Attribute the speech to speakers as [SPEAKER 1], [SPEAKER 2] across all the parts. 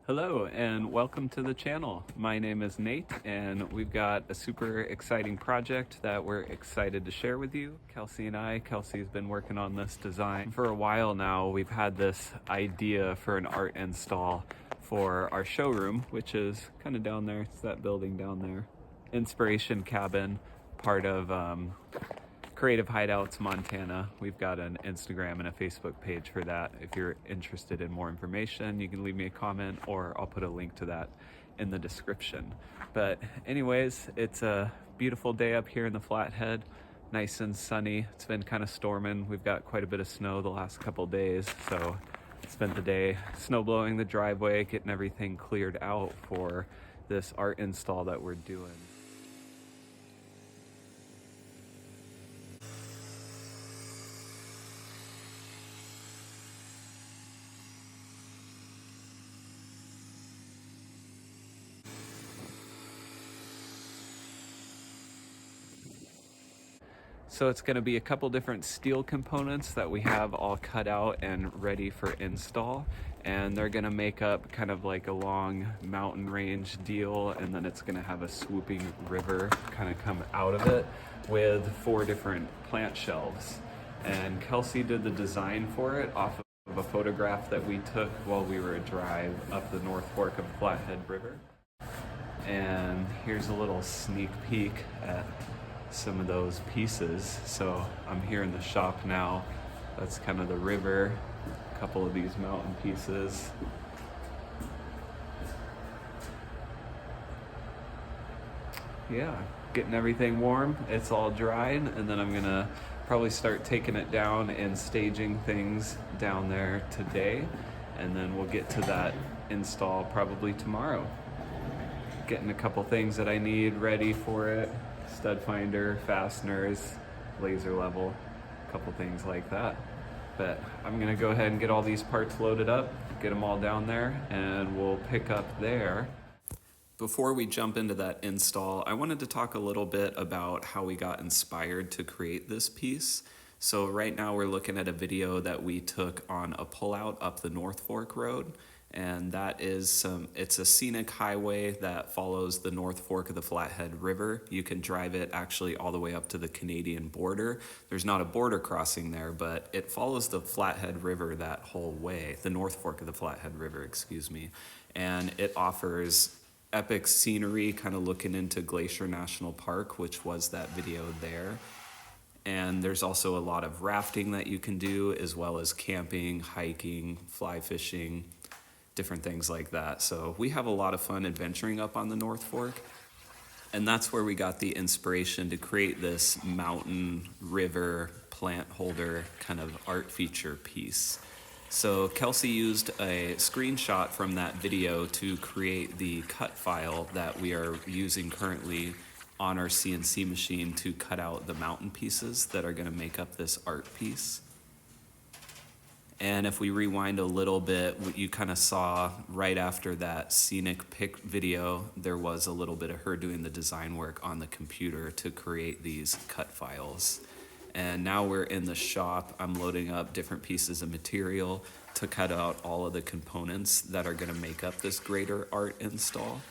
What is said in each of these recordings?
[SPEAKER 1] Hello and welcome to the channel. My name is Nate and we've got a super exciting project that we're excited to share with you. Kelsey and I, Kelsey's been working on this design for a while now. We've had this idea for an art install for our showroom, which is kind of down there. It's that building down there. Inspiration Cabin, part of Creative Hideouts Montana. We've got an Instagram and a Facebook page for that. If you're interested in more information, you can leave me a comment or I'll put a link to that in the description. But anyways, it's a beautiful day up here in the Flathead, nice and sunny. It's been kind of storming. We've got quite a bit of snow the last couple days, so spent the day snow blowing the driveway, getting everything cleared out for this art install that we're doing. So it's going to be a couple different steel components that we have all cut out and ready for install, and they're going to make up kind of like a long mountain range deal, and then it's going to have a swooping river kind of come out of it with 4 different plant shelves. And Kelsey did the design for it off of a photograph that we took while we were a drive up the North Fork of Flathead River. And here's a little sneak peek at some of those pieces. So I'm here in the shop now. That's kind of the river, a couple of these mountain pieces. Yeah, getting everything warm. It's all dried, and then I'm gonna probably start taking it down and staging things down there today, and then we'll get to that install probably tomorrow. Getting a couple things that I need ready for it. Stud finder, fasteners, laser level, a couple things like that. But I'm gonna go ahead and get all these parts loaded up, get them all down there, and we'll pick up there. Before we jump into that install, I wanted to talk a little bit about how we got inspired to create this piece. So right now we're looking at a video that we took on a pullout up the North Fork Road. And that is it's a scenic highway that follows the North Fork of the Flathead River. You can drive it actually all the way up to the Canadian border. There's not a border crossing there, but it follows the Flathead River that whole way, the North Fork of the Flathead River, excuse me. And it offers epic scenery, kind of looking into Glacier National Park, which was that video there. And there's also a lot of rafting that you can do, as well as camping, hiking, fly fishing, different things like that. So we have a lot of fun adventuring up on the North Fork, and that's where we got the inspiration to create this mountain river plant holder kind of art feature piece. So Kelsey used a screenshot from that video to create the cut file that we are using currently on our CNC machine to cut out the mountain pieces that are going to make up this art piece. And if we rewind a little bit, what you kind of saw right after that scenic pic video, there was a little bit of her doing the design work on the computer to create these cut files. And now we're in the shop. I'm loading up different pieces of material to cut out all of the components that are going to make up this greater art install.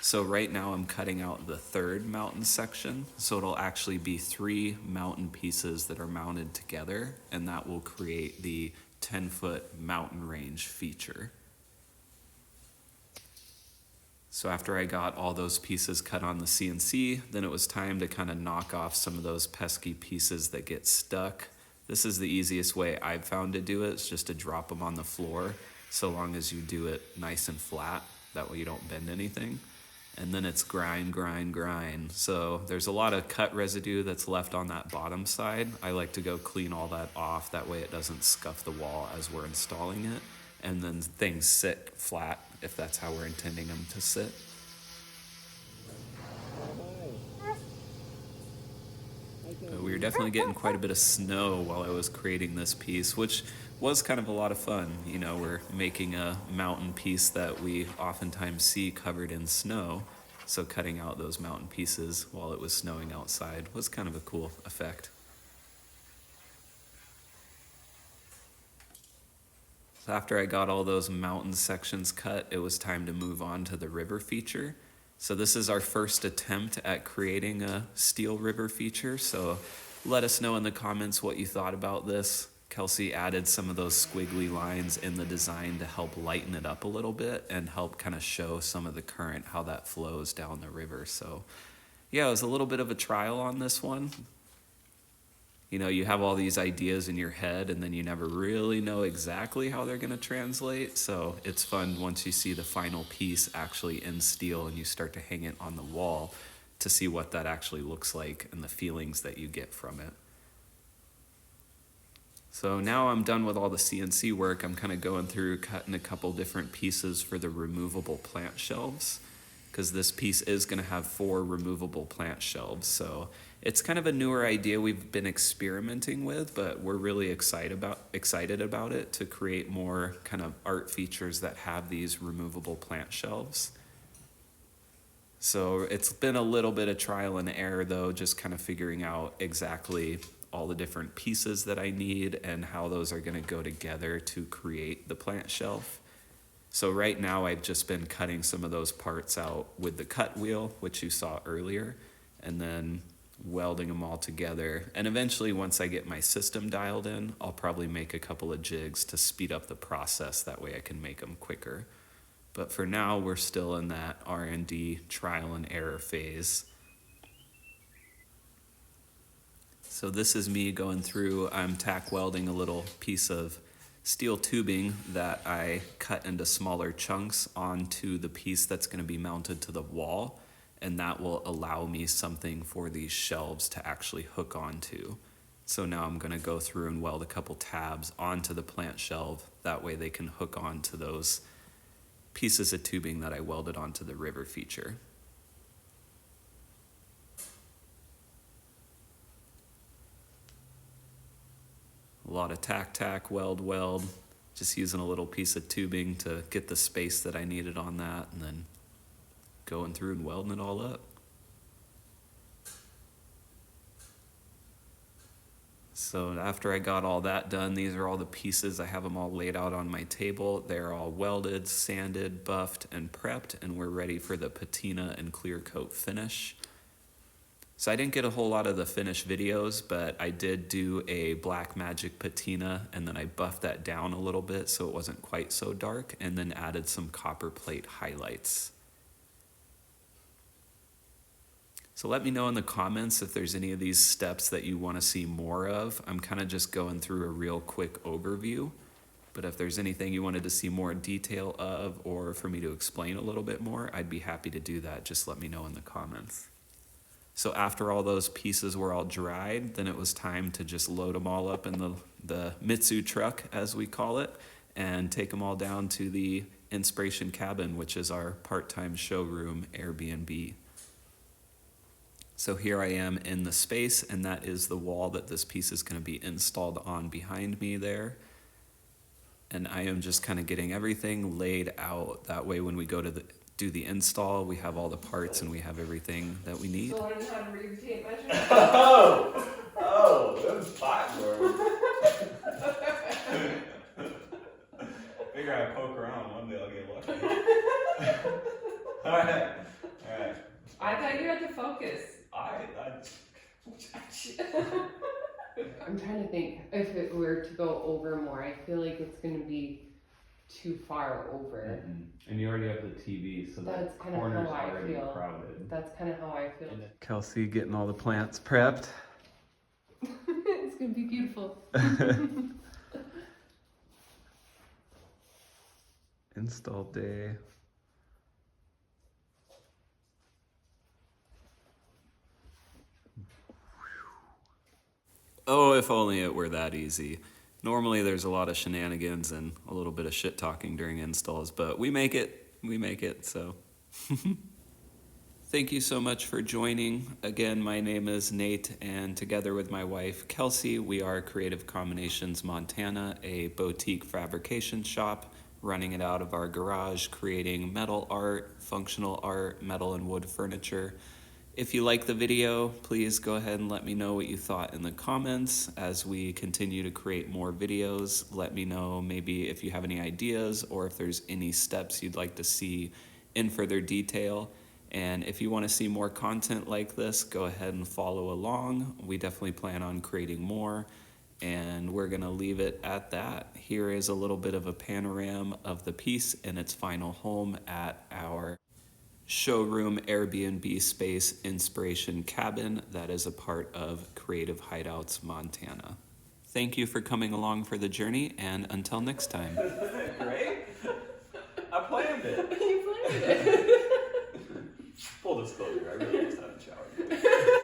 [SPEAKER 1] So right now I'm cutting out the 3rd mountain section. So it'll actually be 3 mountain pieces that are mounted together, and that will create the 10-foot mountain range feature. So after I got all those pieces cut on the CNC, then it was time to kind of knock off some of those pesky pieces that get stuck. This is the easiest way I've found to do it. It's just to drop them on the floor, so long as you do it nice and flat. That way you don't bend anything. And then it's grind, grind, grind. So there's a lot of cut residue that's left on that bottom side. I like to go clean all that off. That way it doesn't scuff the wall as we're installing it. And then things sit flat if that's how we're intending them to sit. We were definitely getting quite a bit of snow while I was creating this piece, which was kind of a lot of fun. You know, we're making a mountain piece that we oftentimes see covered in snow, so cutting out those mountain pieces while it was snowing outside was kind of a cool effect. After I got all those mountain sections cut, it was time to move on to the river feature. So this is our first attempt at creating a steel river feature. So let us know in the comments what you thought about this. Kelsey added some of those squiggly lines in the design to help lighten it up a little bit and help kind of show some of the current, how that flows down the river. So yeah, it was a little bit of a trial on this one. You know, you have all these ideas in your head and then you never really know exactly how they're going to translate. So it's fun once you see the final piece actually in steel and you start to hang it on the wall to see what that actually looks like and the feelings that you get from it. So now I'm done with all the CNC work. I'm kind of going through cutting a couple different pieces for the removable plant shelves, because this piece is going to have 4 removable plant shelves. So it's kind of a newer idea we've been experimenting with, but we're really excited about it to create more kind of art features that have these removable plant shelves. So it's been a little bit of trial and error though, just kind of figuring out exactly all the different pieces that I need and how those are going to go together to create the plant shelf. So right now I've just been cutting some of those parts out with the cut wheel, which you saw earlier, and then welding them all together. And eventually, once I get my system dialed in, I'll probably make a couple of jigs to speed up the process. That way I can make them quicker. But for now, we're still in that R&D trial and error phase. So this is me going through, I'm tack welding a little piece of steel tubing that I cut into smaller chunks onto the piece that's going to be mounted to the wall, and that will allow me something for these shelves to actually hook onto. So now I'm going to go through and weld a couple tabs onto the plant shelf. That way they can hook onto those pieces of tubing that I welded onto the river feature. A lot of tack, weld, just using a little piece of tubing to get the space that I needed on that, and then going through and welding it all up. So after I got all that done, these are all the pieces. I have them all laid out on my table. They're all welded, sanded, buffed, and prepped, and we're ready for the patina and clear coat finish. So I didn't get a whole lot of the finished videos, but I did do a black magic patina, and then I buffed that down a little bit so it wasn't quite so dark, and then added some copper plate highlights. So let me know in the comments if there's any of these steps that you want to see more of. I'm kind of just going through a real quick overview, but if there's anything you wanted to see more detail of or for me to explain a little bit more, I'd be happy to do that. Just let me know in the comments. So after all those pieces were all dried, then it was time to just load them all up in the Mitsu truck, as we call it, and take them all down to the Inspiration Cabin, which is our part-time showroom Airbnb. So here I am in the space, and that is the wall that this piece is going to be installed on behind me there. And I am just kind of getting everything laid out. That way when we go to do the install, we have all the parts and we have everything that we need.
[SPEAKER 2] So learn how to read the tape measure?
[SPEAKER 1] Oh, those pot worms. Figure I poke around, one day I'll get lucky. Alright.
[SPEAKER 2] I thought you had to focus. I'm trying to think, if it were to go over more, I feel like it's going to be too far over.
[SPEAKER 1] Mm-hmm. And you already have the TV, so
[SPEAKER 2] that's kind of how I feel.
[SPEAKER 1] Crowded.
[SPEAKER 2] That's kind of how I feel.
[SPEAKER 1] Kelsey getting all the plants prepped.
[SPEAKER 2] It's going to be beautiful.
[SPEAKER 1] Install day. Oh, if only it were that easy. Normally there's a lot of shenanigans and a little bit of shit talking during installs, but we make it, so. Thank you so much for joining. Again, my name is Nate, and together with my wife, Kelsey, we are Creative Combinations Montana, a boutique fabrication shop, running it out of our garage, creating metal art, functional art, metal and wood furniture, If you like the video, please go ahead and let me know what you thought in the comments. As we continue to create more videos, let me know maybe if you have any ideas or if there's any steps you'd like to see in further detail. And if you want to see more content like this, go ahead and follow along. We definitely plan on creating more, and we're going to leave it at that. Here is a little bit of a panorama of the piece in its final home at our showroom Airbnb space inspiration cabin that is a part of Creative Hideouts Montana. Thank you for coming along for the journey, and until next time.
[SPEAKER 3] Isn't it great? I planned it.
[SPEAKER 2] You planned it.
[SPEAKER 3] Full disclosure, I really